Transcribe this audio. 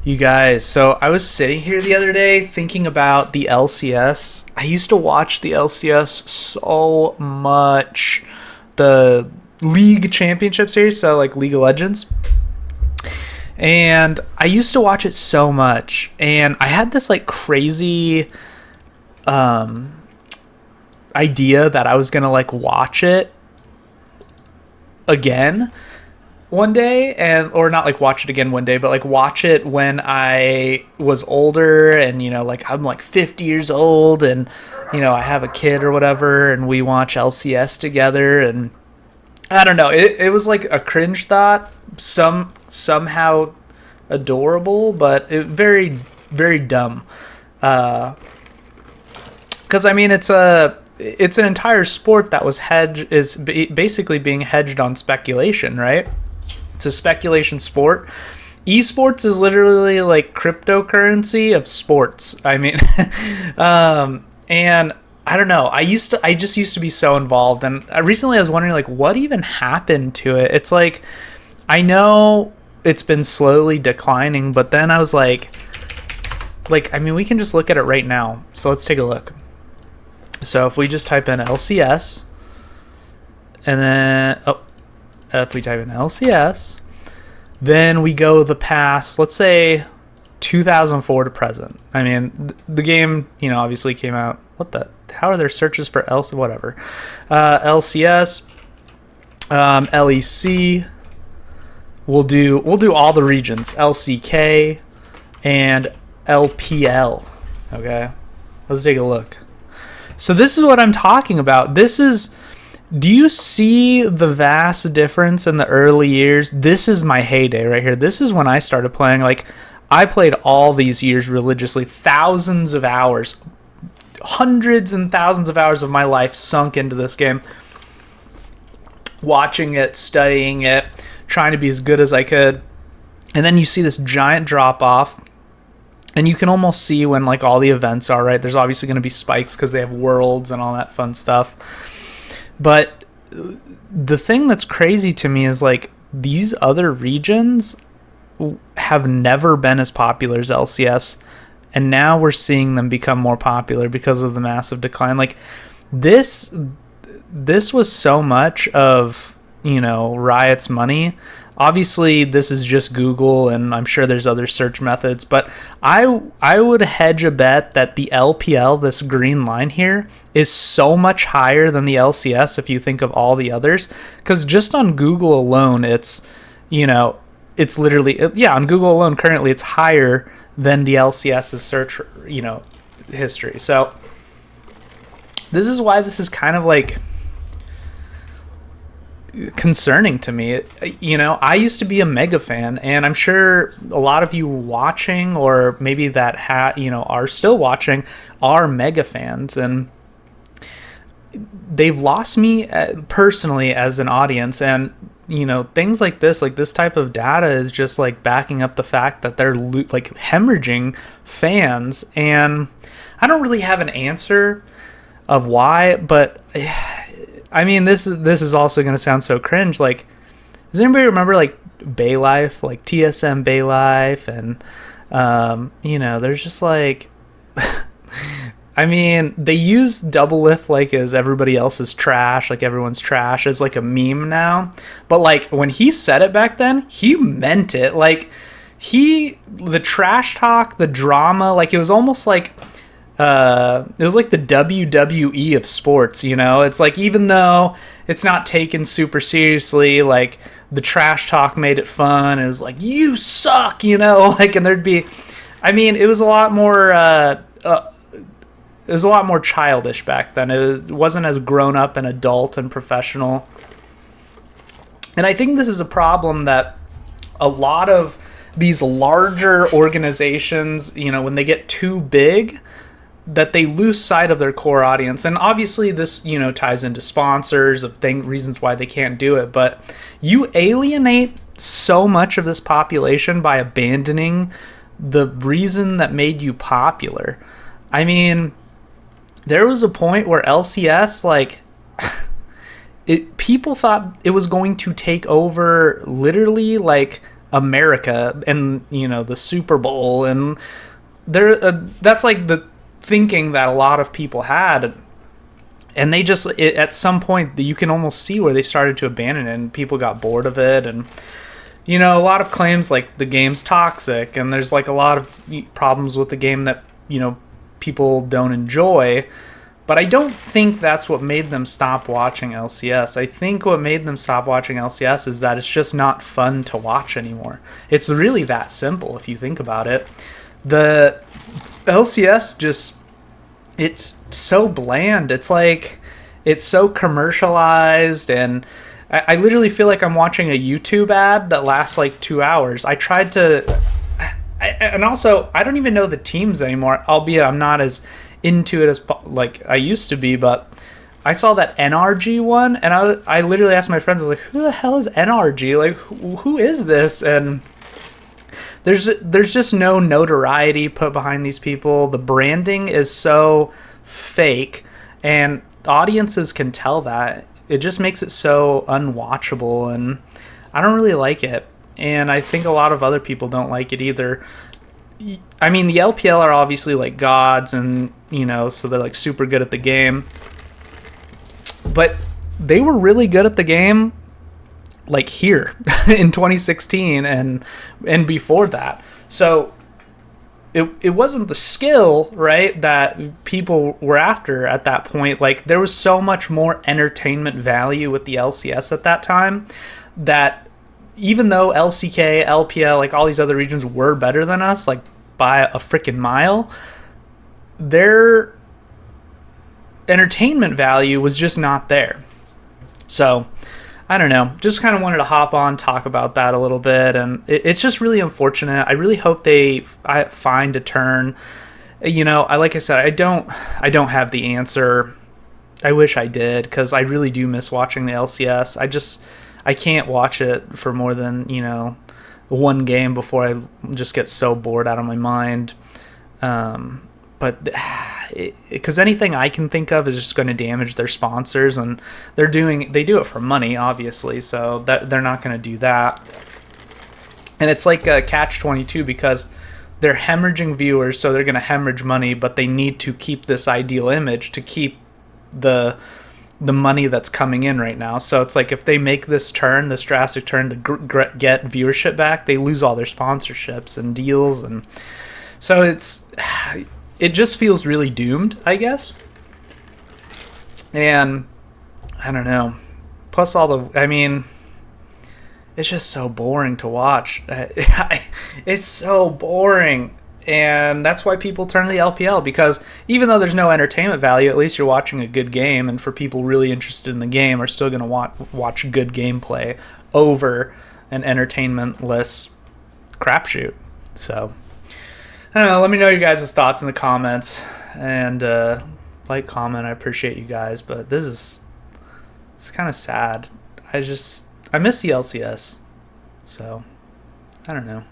You guys, so I was sitting here the other day thinking about the LCS. I used to watch the LCS so much. The League Championship Series, so like League of Legends. And I used to watch it so much. And I had this like crazy idea that I was going to like watch it again one day, and or not like watch it again one day, but like watch it when I was older, and like I'm like 50 years old, and I have a kid or whatever, and we watch LCS together. And I don't know, it was like a cringe thought, somehow adorable, but very very dumb, because I mean it's an entire sport that is basically being hedged on speculation, right? It's a speculation sport. Esports is literally like cryptocurrency of sports. I mean, and I don't know. I just used to be so involved, and recently I was wondering like what even happened to it. It's like I know it's been slowly declining, but then I was like I mean we can just look at it right now. So let's take a look. So if we just type in LCS, and then if we type in LCS, then we go the past, let's say 2004 to present. I mean, the game, obviously came out. How are there searches for whatever. LCS, LEC. We'll do all the regions, LCK and LPL. Okay, let's take a look. So this is what I'm talking about. Do you see the vast difference in the early years? This is my heyday right here. This is when I started playing. Like, I played all these years religiously, thousands of hours, hundreds and thousands of hours of my life sunk into this game, watching it, studying it, trying to be as good as I could. And then you see this giant drop off, and you can almost see when like all the events are, right? There's obviously going to be spikes because they have worlds and all that fun stuff. But the thing that's crazy to me is like these other regions have never been as popular as LCS, and now we're seeing them become more popular because of the massive decline. Like this was so much of Riot's money. Obviously, this is just Google, and I'm sure there's other search methods, but I would hedge a bet that the LPL, this green line here, is so much higher than the LCS if you think of all the others. Because just on Google alone, it's literally, on Google alone currently, it's higher than the LCS's search, history. So this is why this is kind of like concerning to me. I used to be a mega fan, and I'm sure a lot of you watching, or maybe that are still watching, are mega fans, and they've lost me personally as an audience. And things like this type of data is just like backing up the fact that they're like hemorrhaging fans, and I don't really have an answer of why, but I mean, this is also going to sound so cringe. Like, does anybody remember like Bay Life, like TSM Bay Life, and there's just like, I mean, they use double lift like as everybody else's trash, like everyone's trash as like a meme now. But like when he said it back then, he meant it. Like the trash talk, the drama, like it was almost like. It was like the WWE of sports, It's like, even though it's not taken super seriously, like the trash talk made it fun. It was like, you suck, like, and there'd be, I mean, it was a lot more, childish back then. It wasn't as grown up and adult and professional. And I think this is a problem that a lot of these larger organizations, when they get too big, that they lose sight of their core audience. And obviously this, ties into sponsors of reasons why they can't do it. But you alienate so much of this population by abandoning the reason that made you popular. I mean, there was a point where LCS, like, people thought it was going to take over literally like America and, you know, the Super Bowl. And that's like the thinking that a lot of people had. And they just, at some point, you can almost see where they started to abandon it, and people got bored of it. And, you know, a lot of claims like the game's toxic, and there's like a lot of problems with the game that, you know, people don't enjoy. But I don't think that's what made them stop watching LCS. I think what made them stop watching LCS is that it's just not fun to watch anymore. It's really that simple if you think about it. The LCS just, it's so bland. It's like, it's so commercialized, and I literally feel like I'm watching a YouTube ad that lasts like 2 hours. I tried to, and also I don't even know the teams anymore, albeit I'm not as into it as like I used to be. But I saw that NRG one, and I literally asked my friends, I was like, who the hell is NRG? Like, who is this? And there's just no notoriety put behind these people. The branding is so fake, and audiences can tell that. It just makes it so unwatchable, and I don't really like it. And I think a lot of other people don't like it either. I mean, the LPL are obviously like gods, and, you know, so they're like super good at the game. But they were really good at the game like here in 2016 and before that. So it wasn't the skill, right, that people were after at that point. Like, there was so much more entertainment value with the LCS at that time that even though LCK, LPL, like all these other regions were better than us, like by a freaking mile, their entertainment value was just not there. So I don't know, just kind of wanted to hop on, talk about that a little bit. And it's just really unfortunate. I really hope they find a turn. You know, like I said, I don't have the answer. I wish I did, because I really do miss watching the LCS. I can't watch it for more than, you know, one game before I just get so bored out of my mind. But because anything I can think of is just going to damage their sponsors, and they do it for money, obviously, so that they're not going to do that. And it's like a catch-22, because they're hemorrhaging viewers, so they're going to hemorrhage money, but they need to keep this ideal image to keep the money that's coming in right now. So it's like, if they make this drastic turn to get viewership back, they lose all their sponsorships and deals. And so it just feels really doomed, I guess. And I don't know. Plus I mean, it's just so boring to watch. It's so boring. And that's why people turn to the LPL, because even though there's no entertainment value, at least you're watching a good game. And for people really interested in the game, are still going to watch good gameplay over an entertainmentless crapshoot. So I don't know. Let me know your guys' thoughts in the comments, and like, comment. I appreciate you guys, but it's kind of sad. I miss the LCS, so I don't know.